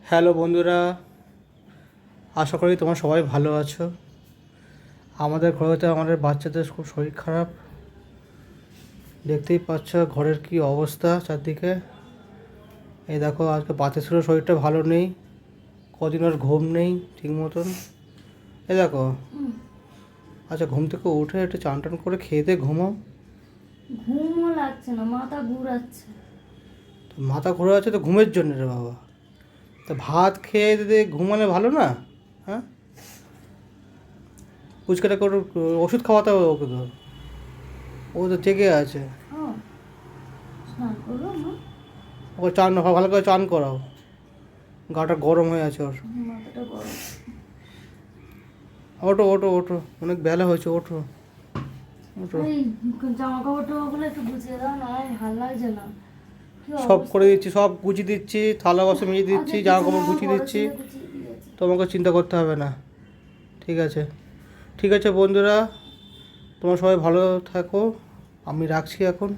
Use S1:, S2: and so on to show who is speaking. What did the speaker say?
S1: Hello বন্ধুরা, আশা করি তোমরা সবাই ভালো আছো। আমাদের ঘরেতে আমাদের বাচ্চাদের খুব শরীর খারাপ। দেখতেই পাচ্ছ ঘরের কি অবস্থা চারদিকে। এই দেখো, আজকে বাতাসেরও শরীরটা ভালো নেই, কদিন ওর ঘুম নেই ঠিক মতন। এই দেখো, আচ্ছা ঘুম থেকে উঠে একটু চান টান করে খেয়ে দিয়ে ঘুমাও।
S2: ঘুমও লাগছে না, মাথা ঘুরাচ্ছে।
S1: তো মাথা ঘোরা আছে তো ঘুমের জন্য রে বাবা। তা ভাত খেয়ে দিয়ে ঘুমালে ভালো না? হ্যাঁ, পুচকাটাকে ওর ওষুধ খাওয়াতে হবে ওকে তো, ও তো জেগে আছে।
S2: স্নান করবো মা?
S1: ওকে চান ভালো করে চান করাও, গাটা গরম হয়ে আছে ওর।
S2: মাথাটা গরম।
S1: ওঠো ওঠো ওঠো, অনেক বেলা হয়েছে, ওঠো ওঠো।
S2: এই জামা কাপড় টাপড়গুলো একটু গুছিয়ে দাও না, ভাল লাগছে না। কি
S1: সব
S2: অবস্থা?
S1: করে দিচ্ছি, সব গুছিয়ে দিচ্ছি, থালা বাসন মেজে দিচ্ছি,
S2: আগে
S1: জামা
S2: কিছু
S1: কাপড়
S2: না,
S1: গুছিয়ে
S2: বড়
S1: দিচ্ছি।
S2: ছেলে গুছিয়ে দিয়েছে।
S1: তোমাকে চিন্তা করতে হবে না। ঠিক আছে, ঠিক আছে বন্ধুরা, তোমরা সবাই ভালো থাকো। আমি রাখছি এখন।